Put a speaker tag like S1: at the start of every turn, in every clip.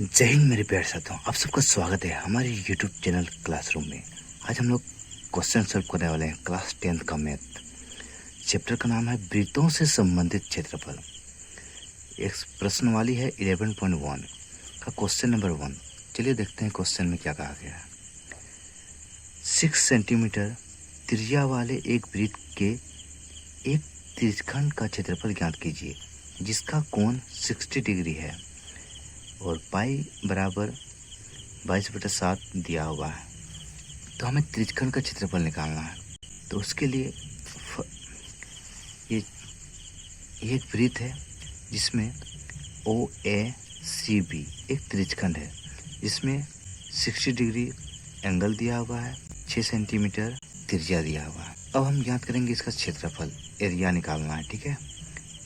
S1: जय हिंद मेरे प्यारे साथियों, आप सबका स्वागत है हमारे यूट्यूब चैनल क्लासरूम में। आज हम लोग क्वेश्चन सॉल्व करने वाले हैं क्लास 10th का मैथ। चैप्टर का नाम है वृत्तों से संबंधित क्षेत्रफल। एक प्रश्नवाली है 11.1 का क्वेश्चन नंबर 1। चलिए देखते हैं क्वेश्चन में क्या कहा गया है। 6 सेंटीमीटर त्रिज्या वाले एक वृत्त के एक त्रिज्यखंड का क्षेत्रफल ज्ञात कीजिए जिसका कोण 60 डिग्री है और पाई बराबर 22/7 दिया हुआ है। तो हमें त्रिज्यखंड का क्षेत्रफल निकालना है। तो उसके लिए ये एक वृत्त है जिसमें OACB एक त्रिज्यखंड है जिसमें 60 डिग्री एंगल दिया हुआ है, 6 सेंटीमीटर त्रिज्या दिया हुआ है। अब हम ज्ञात करेंगे इसका क्षेत्रफल, एरिया निकालना है। ठीक है,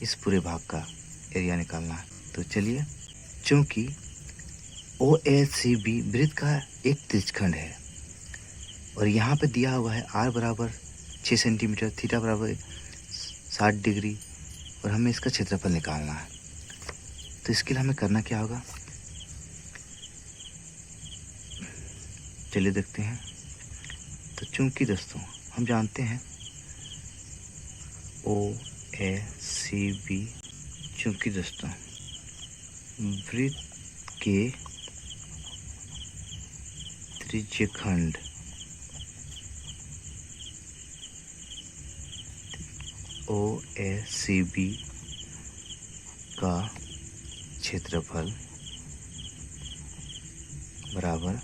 S1: इस पूरे भाग का एरिया निकालना है। तो चलिए, चूँकि OACB वृत्त का एक त्रिज्यखंड है और यहाँ पे दिया हुआ है r बराबर 6 सेंटीमीटर, थीटा बराबर 60 डिग्री और हमें इसका क्षेत्रफल निकालना है। तो इसके लिए हमें करना क्या होगा, चलिए देखते हैं। तो चूंकि दोस्तों हम जानते हैं OACB, चूंकि दोस्तों वृत्त के त्रिज्यखंड OACB का क्षेत्रफल बराबर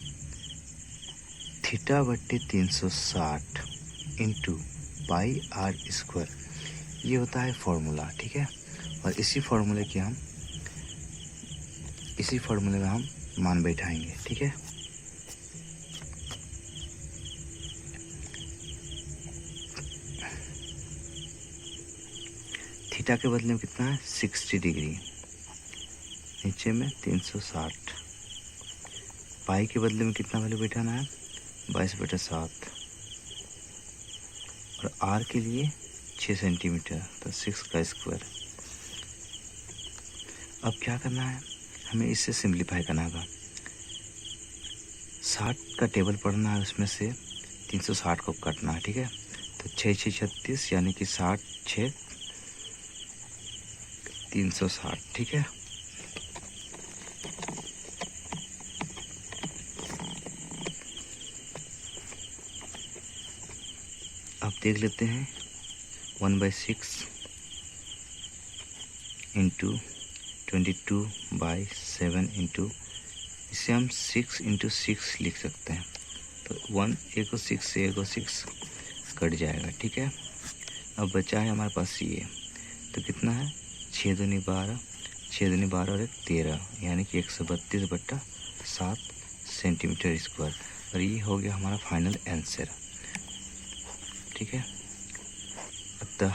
S1: थीटा बट्टे 360 इंटू पाई r स्क्वायर, ये होता है फॉर्मूला। ठीक है, और इसी फॉर्मूले में हम मान बैठाएंगे। ठीक है, थीटा के बदले में कितना है 60 डिग्री, नीचे में 360, पाई के बदले में कितना वैल्यू बैठाना है 22/7 और आर के लिए 6 सेंटीमीटर, तो 6 का स्क्वायर। अब क्या करना है, हमें इससे सिंप्लीफाई करना होगा। 60 का टेबल पढ़ना है, उसमें से 360 को काटना है। ठीक है, तो 6 6 36 यानी कि 60 6 360। ठीक है, अब देख लेते हैं 1/6 इंटू 22/7 इंटू, इसे हम 6 इंटू 6 लिख सकते हैं। तो 1 एक 6 से एक 6 कट जाएगा। ठीक है, अब बचा है हमारे पास ये, तो कितना है 6 दूनी 12, 6 दूनी 12 और 1 13, यानी कि 132/7 सेंटीमीटर स्क्वायर। और ये हो गया हमारा फाइनल आंसर। ठीक है, अतः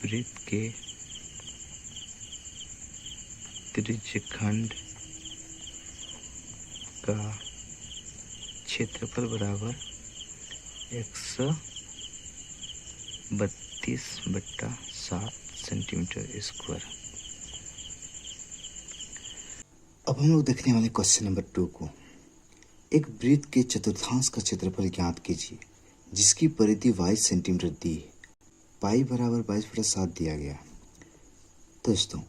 S1: वृत्त के त्रिज्यखंड का क्षेत्रफल बराबर 132/7 सेंटीमीटर स्क्वायर। अब हम लोग देखने वाले क्वेश्चन नंबर 2 को। एक वृत्त के चतुर्थांश का क्षेत्रफल ज्ञात कीजिए जिसकी परिधि 22 सेंटीमीटर दी है, पाई बराबर 22/7 दिया गया। दोस्तों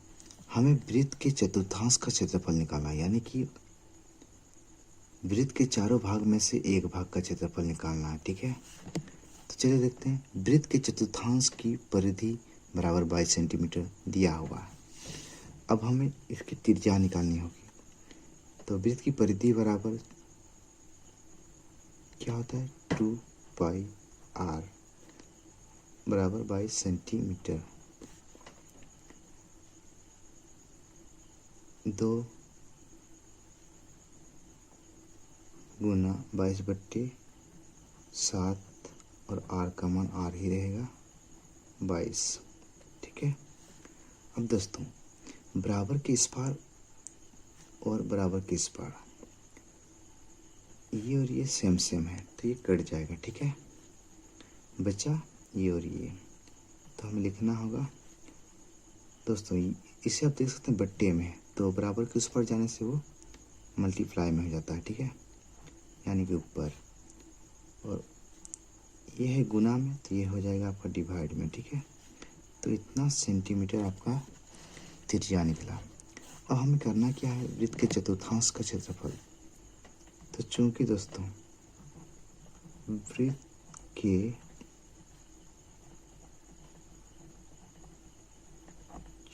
S1: हमें वृत्त के चतुर्थांश का क्षेत्रफल निकालना है, यानी कि वृत्त के चारों भाग में से एक भाग का क्षेत्रफल निकालना है। ठीक है, तो चलिए देखते हैं। वृत्त के चतुर्थांश की परिधि बराबर 22 सेंटीमीटर दिया हुआ है। अब हमें इसकी त्रिज्या निकालनी होगी। तो वृत्त की परिधि बराबर क्या होता है 2πr बराबर 22 सेंटीमीटर, 2 गुना 22/7 और r का मान r ही रहेगा 22। ठीक है, अब दोस्तों बराबर के इस पार और बराबर के इस पार, ये और ये सेम है, तो ये कट जाएगा। ठीक है, बचा ये और ये, तो हमें लिखना होगा दोस्तों, इसे आप देख सकते हैं बट्टे में, तो बराबर के उस पर जाने से वो मल्टीप्लाई में हो जाता है, ठीक है, यानी कि ऊपर, और ये है गुना में, तो ये हो जाएगा आपका डिवाइड में, ठीक है। तो इतना सेंटीमीटर आपका त्रिज्या निकला। अब हमें करना क्या है, वृत्त के चतुर्थांश का क्षेत्रफल। तो चूंकि दोस्तों वृत्त के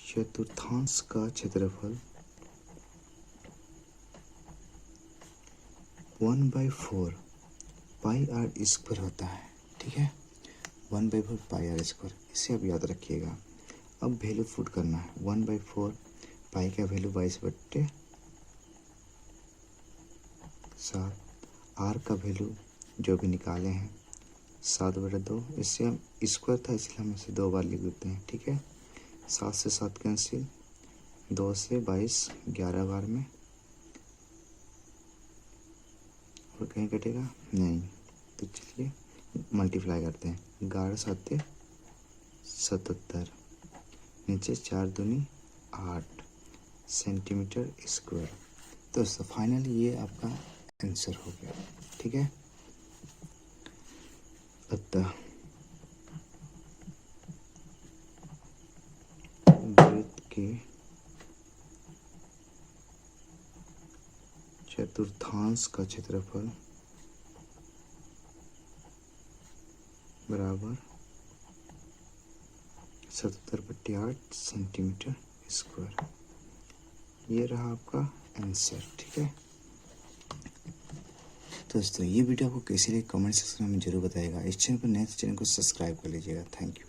S1: चतुर्थांश का क्षेत्रफल 1/4 पाई आर स्क्वायर होता है, ठीक है, 1/4 पाई आर स्क्वायर, इसे आप याद रखिएगा। अब वैल्यू पुट करना है, 1/4 पाई का वैल्यू 22/7, आर का वैल्यू जो भी निकाले हैं 7/2, इससे हम स्क्वायर था इसलिए हम इसे 2 बार लिख देते हैं, ठीक है। 7 से 7 कैंसिल, 2 से 22, 11 बार में, और कहीं कटेगा नहीं, तो चलिए मल्टीप्लाई करते हैं, 11 7 77, नीचे 4 दूनी 8 सेंटीमीटर स्क्वायर। तो फाइनली ये आपका आंसर हो गया, ठीक है। अतः वृत्त के चतुर्थांश का क्षेत्रफल बराबर 77/8 सेंटीमीटर स्क्वायर। ये रहा आपका आंसर, ठीक है। तो दोस्तों ये वीडियो आपको कैसी लगी कमेंट सेक्शन में जरूर बताइएगा। इस चैनल पर नए चैनल को सब्सक्राइब कर लीजिएगा। Thank you.